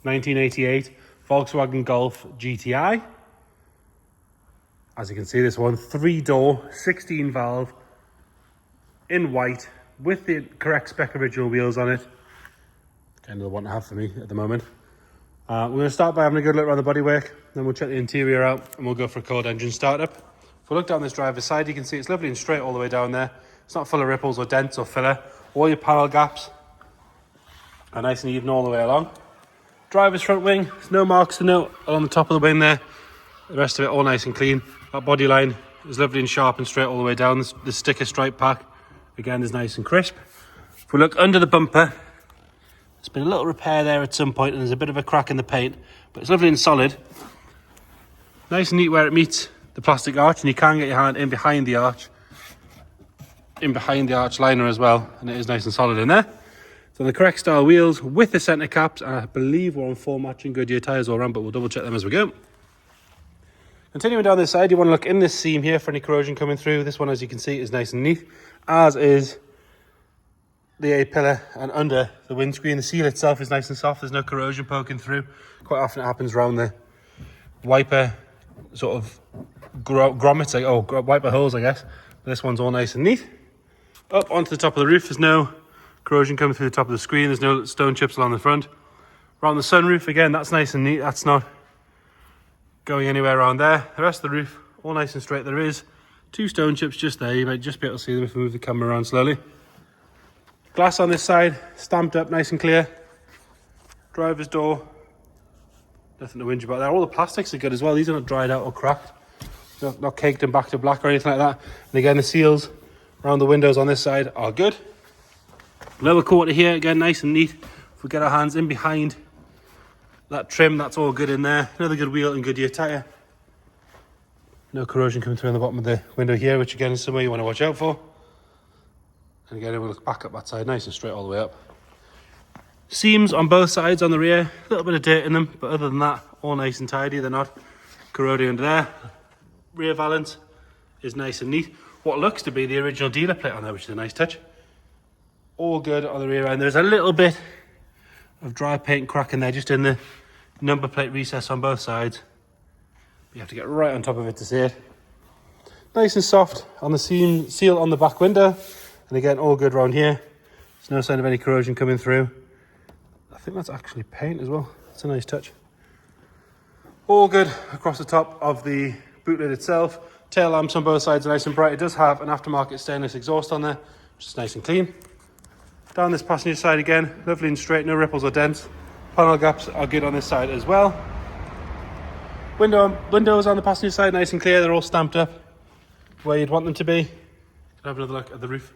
1988 Volkswagen Golf GTI. As you can see, this one 3-door, 16 valve, in white, with the correct spec original wheels on it. Kind of the one to have for me at the moment. We're going to start by having a good look around the bodywork, then we'll check the interior out and we'll go for a cold engine startup. If we look down this driver's side, you can see it's lovely and straight all the way down there. It's not full of ripples or dents or filler. All your panel gaps are nice and even all the way along. Driver's front wing, there's no marks to note along the top of the wing there. The rest of it all nice and clean. That body line is lovely and sharp and straight all the way down. The sticker stripe pack, again, is nice and crisp. If we look under the bumper, there's been a little repair there at some point and there's a bit of a crack in the paint, but it's lovely and solid. Nice and neat where it meets the plastic arch, and you can get your hand in behind the arch, liner as well, and it is nice and solid in there. So the correct style wheels with the centre caps, and I believe we're on 4 matching Goodyear tyres all around, but we'll double check them as we go. Continuing down this side, you want to look in this seam here for any corrosion coming through. This one, as you can see, is nice and neat, as is the A-pillar, and under the windscreen. The seal itself is nice and soft. There's no corrosion poking through. Quite often it happens around the wiper sort of grommets, wiper holes, I guess. But this one's all nice and neat. Up onto the top of the roof, there's no corrosion coming through the top of the screen. There's no stone chips along the front. Around the sunroof, again, that's nice and neat. That's not going anywhere around there. The rest of the roof, all nice and straight. There is 2 stone chips just there. You might just be able to see them if we move the camera around slowly. Glass on this side, stamped up nice and clear. Driver's door, nothing to whinge about there. All the plastics are good as well. These are not dried out or cracked. Not caked and back to black or anything like that. And again, the seals around the windows on this side are good. Lower quarter here, again, nice and neat. If we get our hands in behind that trim, that's all good in there. Another good wheel and Goodyear tyre. No corrosion coming through on the bottom of the window here, which again is somewhere you want to watch out for. And again, we'll look back up that side, nice and straight all the way up. Seams on both sides on the rear, a little bit of dirt in them, but other than that, all nice and tidy. They're not corroding under there. Rear valance is nice and neat. What looks to be the original dealer plate on there, which is a nice touch. All good on the rear end. There's a little bit of dry paint crack in there, just in the number plate recess on both sides. But you have to get right on top of it to see it. Nice and soft on the seal on the back window. And again, all good around here. There's no sign of any corrosion coming through. I think that's actually paint as well. It's a nice touch. All good across the top of the boot lid itself. Tail lamps on both sides are nice and bright. It does have an aftermarket stainless exhaust on there, which is nice and clean. Down this passenger side again, lovely and straight, no ripples or dents. Panel gaps are good on this side as well. Windows on the passenger side, nice and clear. They're all stamped up where you'd want them to be. You can have another look at the roof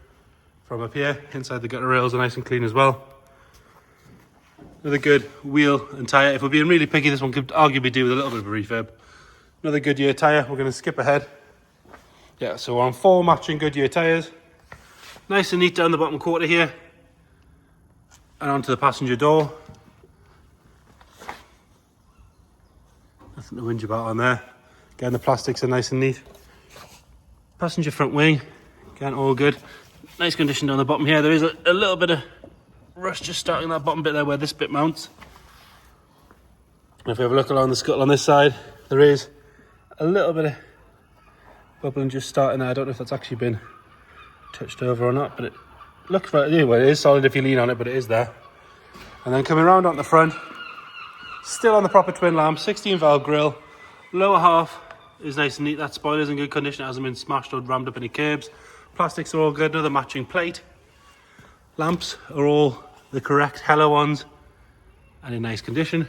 from up here. Inside the gutter rails are nice and clean as well. Another good wheel and tyre. If we're being really picky, this one could arguably do with a little bit of a refurb. Another Goodyear tyre. We're going to skip ahead. Yeah, so we're on 4 matching Goodyear tyres. Nice and neat down the bottom quarter here. And onto the passenger door. Nothing to whinge about on there. Again, the plastics are nice and neat. Passenger front wing. Again, all good. Nice condition down the bottom here. There is a little bit of rust just starting that bottom bit there where this bit mounts. And if we have a look along the scuttle on this side, there is a little bit of bubbling just starting there. I don't know if that's actually been touched over or not, but it looks right. Anyway, it is solid if you lean on it, but it is there. And then coming around on the front, still on the proper twin lamp, 16 valve grille. Lower half is nice and neat. That spoiler's in good condition. It hasn't been smashed or rammed up any curbs. Plastics are all good. Another matching plate. Lamps are all the correct Hello ones and in nice condition.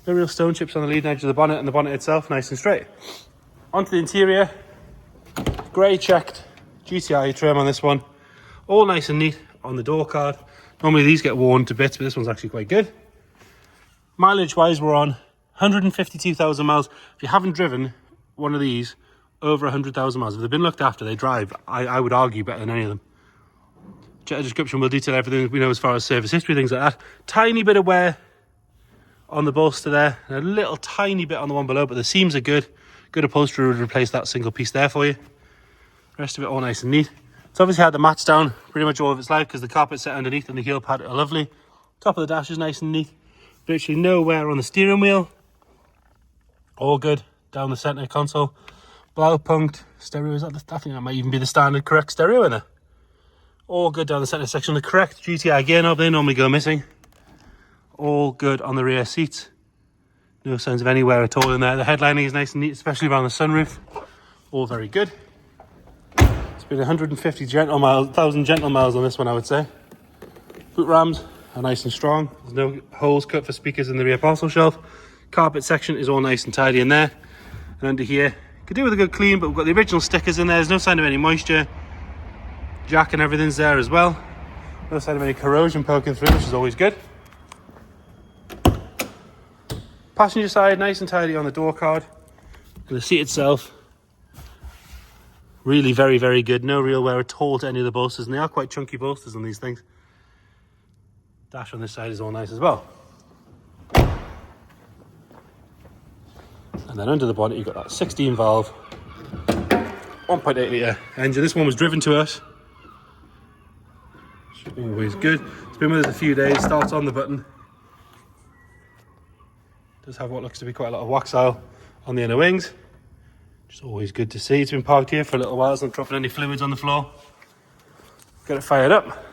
No real stone chips on the leading edge of the bonnet, and the bonnet itself nice and straight. Onto the interior. Grey checked GTI trim on this one. All nice and neat on the door card. Normally these get worn to bits, but this one's actually quite good. Mileage wise, we're on 152,000 miles. If you haven't driven one of these over 100,000 miles, if they've been looked after, they drive, I would argue, better than any of them. Check the description, we'll detail everything we know as far as service history, things like that. Tiny bit of wear on the bolster there, and a little tiny bit on the one below, but the seams are good. Good upholstery would replace that single piece there for you. The rest of it all nice and neat. It's obviously had the mats down pretty much all of its life because the carpet set underneath and the heel pad are lovely. Top of the dash is nice and neat. Virtually no wear on the steering wheel. All good down the centre console. Blaupunkt stereo, is that I think that might even be the standard correct stereo in there. All good down the centre section. The correct GTI gear knob, they normally go missing. All good on the rear seats. No signs of any wear at all in there. The headlining is nice and neat, especially around the sunroof. All very good. It's been 150 gentle miles, 1,000 gentle miles on this one, I would say. Boot rams are nice and strong. There's no holes cut for speakers in the rear parcel shelf. Carpet section is all nice and tidy in there. And under here, could do with a good clean, but we've got the original stickers in there. There's no sign of any moisture. Jack and everything's there as well. No sign of any corrosion poking through, which is always good. Passenger side, nice and tidy on the door card. And the seat itself, really very, very good. No real wear at all to any of the bolsters, and they are quite chunky bolsters on these things. Dash on this side is all nice as well. And then under the bonnet, you've got that 16 valve, 1.8 litre engine. This one was driven to us. Should be always good. It's been with us a few days, starts on the button. Does have what looks to be quite a lot of waxile on the inner wings, which is always good to see. It's been parked here for a little while, it's not dropping any fluids on the floor. Get it fired up.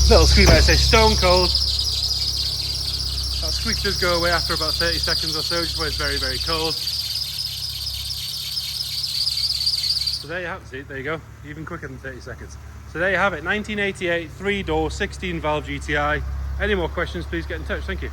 Little squeak, like I say, stone cold. That squeak does go away after about 30 seconds or so, just when it's very, very cold. So there you have it, see, there you go, even quicker than 30 seconds. So there you have it, 1988, 3-door, 16 valve GTI. Any more questions, please get in touch, thank you.